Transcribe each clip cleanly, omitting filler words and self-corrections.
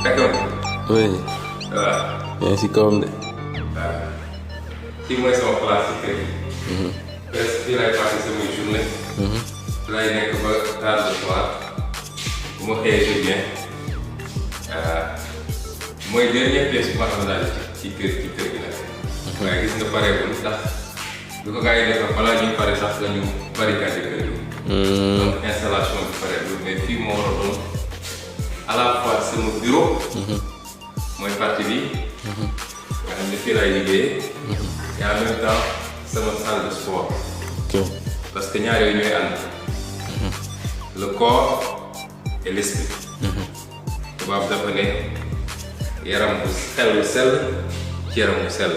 D'accord. Oui. Yaa ngi si kawam de. Fii mooy sama place ci kër gi. Presque fii laay passé sama journée. Laay nekk ba tard le soir. Bu ma xëyee je viens. mooy dernière pièce bu ma xam daal ci kër gi nag. waaye gis nga pareegul ndax lu ko gars yi defar balaa ñuy pare sax dañu barricade kër gi. donc installation bi pareegul mais fii moo war a doon à la fois sama bureau. mooy partie bi. nga xam ne fii laay liggéeyee. et en même temps sama salle de sport. Ok. parce que ñaar yooyu ñooy ànd. le corps et l'esprit. tubaab dafa ne yaram bu xel lu sell ci yaram bu sell.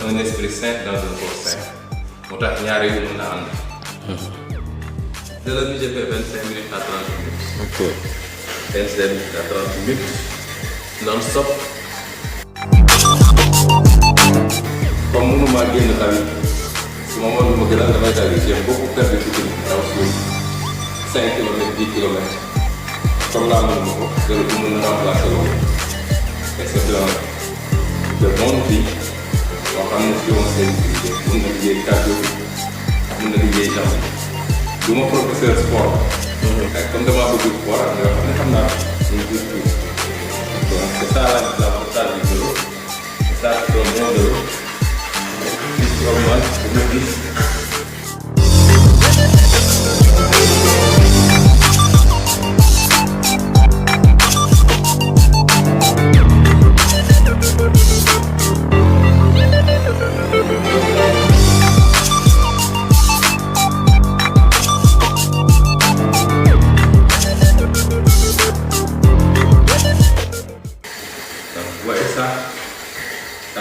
un esprit sain dans un corps sain. moo tax ñaar yooyu mën na ànd. de la vie, j'ai fait 25 minutes à 30 minutes. Ok. 25 minutes à 30 minutes non-stop. comme mënuma génn tamit su ma mën ma gën a damay daal di jéem beaucoup perdre ci kii daw suuf 5 kilomètres 10 kilomètres comme laa mën ma ko loolu du mën a remplacer loolu et c'est de bonne vie boo xam ne fi on seen liggéey mën na liggéey cardio mën na liggéey jambe du ma professeur sport comme damaa bëgg sport ak nga xam ne xam naa ñu gis tout donc c'est ça la portage du vélo c'est ça c'est un bon vélo normal pour le gis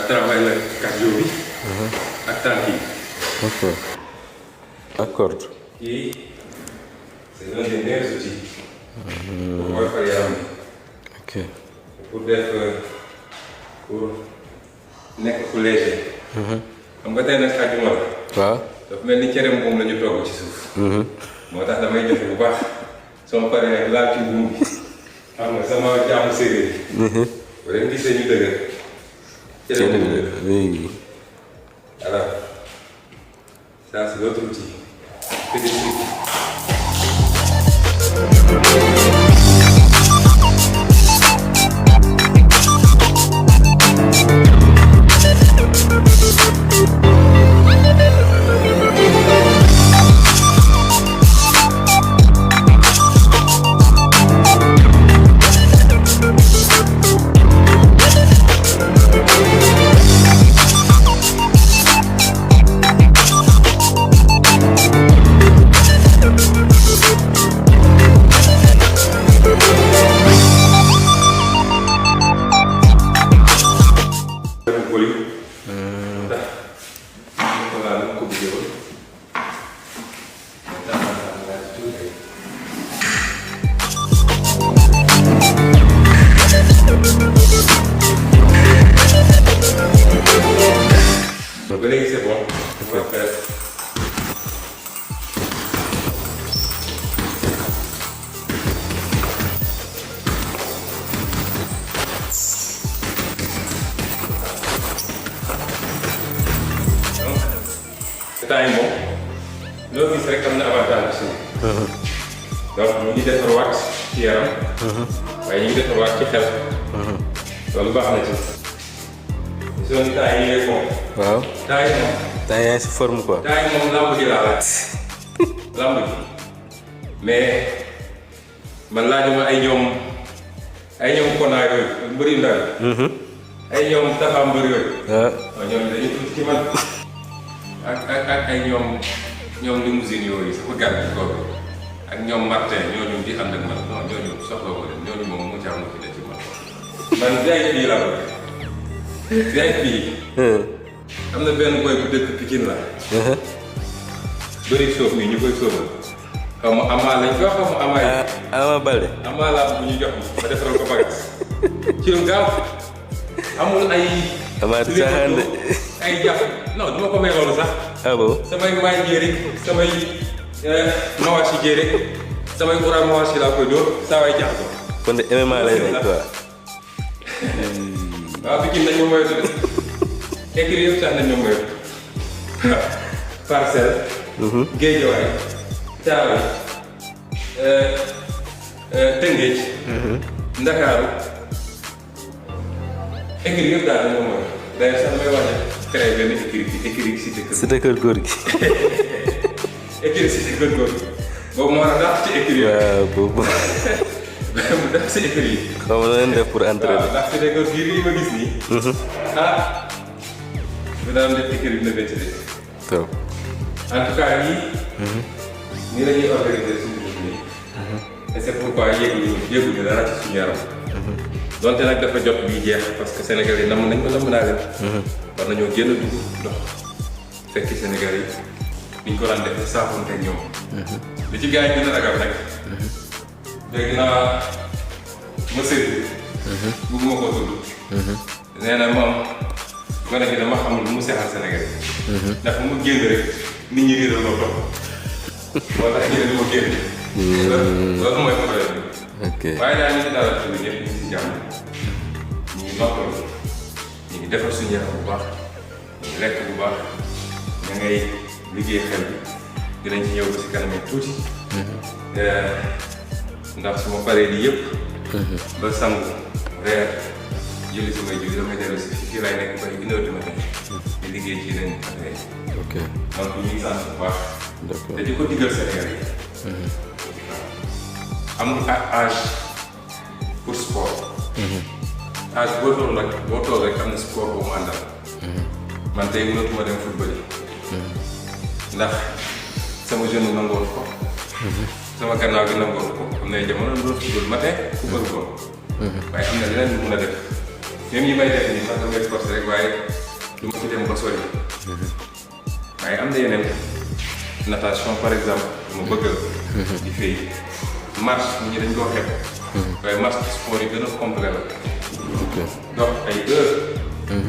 travaille le cardio bi ak tànk yi. Ok. D'accord. Kii c'est l'un des meilleurs outils. pour mooy far yaram bi. Ok. pour def pour nekk ku léger. xam nga tey nag àjjuma la. waaw. dafa mel ni cere moom la ñu togg ci suuf. moo tax damay joxe bu baax sama pare nag laal ci buum bi xam nga sama jaamu séeréer yi. bu leen gisee ñu dëgër. Oui. Alors, ça c'est l'autre outil. C'est des trucs. Donc léegi c'est bon. On va faire. temps yi moom loo gis rek am na avantage ci donc ñu ngi defarwaat ci yaram. waaye ñu ngi defarwaat ci xel. loolu baax na ci. soo ni temps yi ngay moom. waaw. temps yi moom. temps yaa ngi si forme quoi. temps yi moom lamb ji laa laaj. lamb ji mais man laajuma ay ñoom Kona yooyu mbëri ndaw yi. ay ñoom Tafa mbër yooyu. waaw ñoom dañuy tuuti ci man. ak ay ñoom limousine yooyu sama gàtt bi kooku ak ñoom Martin ñooñu di ànd ak man non ñooñu soxla ko leen ñooñu moom mu caa mu ci des ci man. man VIP laa bëgg. VIP. am na benn boy bu dëkk Pikine la. bëri soof mi ñu koy soofal. xaw ma Ama lañ ko xaw ma Ama yi. Ama Baldé. Ama laa bu ñu jox ma defaral ko bagage. ci lu gaaw amul ay. amaat caaxaan de. ay jàpp non du ma ko may loolu sax. ah bon. samay maay jéeri samay mawaasi jéeri samay ura mawaasi laa koy dóor saa waay jàpp ko. kon de MMA lay nekk quoi. waaw bi nañ ma moytu de écrit yëpp sax nañ ma moytu Parcelles. Guédiawaye Thiaroye Tëngéej. Ndakaaru écrit yëpp daal dañ ma moytu d'ailleurs sax may wax ne créé benn écrit cité kër. Cité Kër Góor gi. écrit cité kër góor gi boobu moo tax dàq ci écrit yi. waaw boobu. mu def si écrit yi. xaw ma leen def pour entraîner. waaw ndax cité kër gii ma gis nii. ah. bu daan def écrit bi na bétti de. trop. en tout cas yii. nii la ñuy organiser suñu dugub nii. et c'est pourquoi yëguñu dara ci suñu yaram. donte nag dafa jot bii jeex parce que Sénégal yi namm nañ ko namm naa leen. war nañoo génn dugg dox fekki Sénégal yi niñ ko daan defee saafoonte ak ñoom. li ci gars yi gën a ragal nag. dégg naa monsieur bi. bëgguma koo tudd. nee na moom gone gi dama xamul lu mu seexal Sénégal yi. ndax mu génn rek nit ñi réeral loo topp. moo tax ñu ne du ma génn. loolu mooy problème bi. ok waaye daal ñu ngi dalal tuuti ñëpp ñu ngi si jàmm. ñu ngi noppalu ñu ngi defar suñu yaram bu baax ñu ngi lekk bu baax ña ngay liggéey xel bi dinañ ci ñëw ba si kanam tuuti. ndax su ma paree di yëpp. ba sangu reer julli su may julli damay dellu si fii laay nekk ba 1 heure du matin di liggéey ci yeneen affaire yi. ok donc ñu ngi sant bu baax. d'accord te di ko digal Sénégal yi. amul âge pour sport. âge boo toll nag boo toll rek am na sport boo mu àndal. man tey mënatuma dem football yi. ndax sama jeune nangoon ko. sama gannaaw gi nangoon ko am na jamono doon football matin football ko. waaye am na leneen lu mun a def même yi may def nii sax damay forcé rek waaye du ma ci dem ba sori. waaye am na yeneen natation par exemple du ma bëgg di fay marche nit ñi dañ koo xeeb. waaye marche sport yi gën a complet la. ok dox ay heure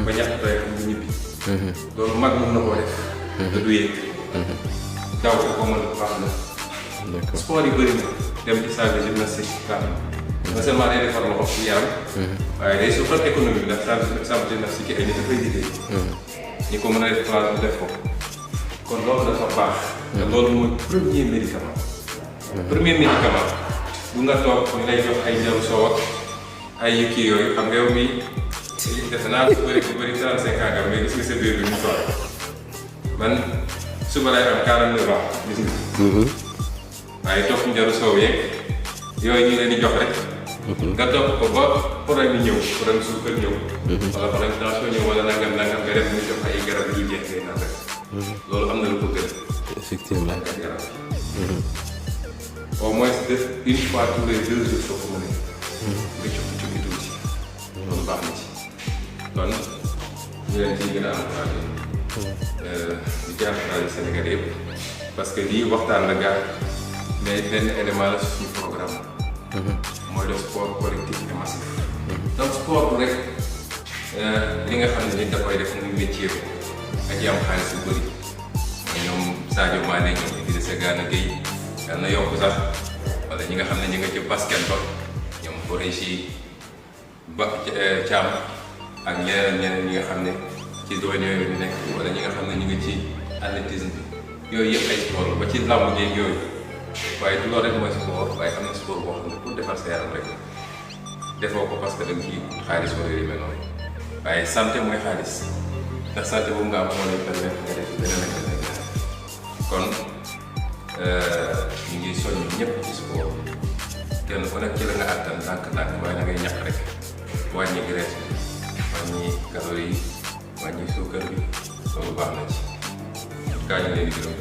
ba ñàkk tey ñu ñibbi. loolu mag mën na koo def. te du yëg. daw ko mën a baax na. d'accord sport yi bëri na dem ci salle de gymnastique baax na. non seulement day defar loxo ci yaram. waaye day suuxal économie bi ndax salle de gymnastique ay nit dafay liggéey. ñi ko mën a def place bu def ko. kon loolu dafa baax. te loolu mooy premier médicament. premier médicament bu nga toog ñu lay jox ay jaru soow ak ay kii yooyu xam nga yow mii defe naa su bëri 35 ans nga mais gis nga sa biir bi ñu toog man suba lay am 49 ans gis nga. waaye topp njaru soow yeeg yooyu ñu leen di jox rek. nga topp ko ba problème yi ñëw problème suukar ñëw. wala problème tension ñëw wala nangam nga def ñu jox ay garab yu jeex ngay naan rek. loolu am na lu ko gën. effectivement. ak garab au moins def une fois tous les 2 jours soo ko mënee. nga cukki tuuti. loolu baax na ci. kon ñu leen ciy gën a encouragé. di ci encouragé Sénégalais yëpp. parce que lii waxtaan la gars mais benn élément la suñu programme. mooy le sport collectif et massif. donc sport bu rek li nga xam ne nit da koy def muy métier ko ak yi am xaalis yu bëri mooy ñoom Sadio Mané ñoom Idrissa Gana Gueye yal na yokk sax wala ñi nga xam ne ñi nga ci basket ba ñoom Khoureychi ba Thiam ak ñeneen ñi nga xam ne ci domaine yooyu ñu nekk wala ñi nga xam ne ñu ngi ci athlétisme bi yooyu yëpp ay sport ba ci làmb jeeg yooyu waaye du loolu rek mooy sport waaye am na sport boo xam ne pour defar sa yaram rek defoo ko parce que da nga ciy xaalis wala yu mel noonu waaye santé mooy xaalis ndax santé boobu nga am moo lay permettre nga def beneen ak beneen kon ñu ngi soññ ñëpp ci sport kenn ku nekk ci la nga àttan ndànk-ndànk waaye na ngay ñàkk rek wàññi graisse bi wàññi calories yi wàññi suukar bi loolu baax na ci kaa ñu leen di gërëm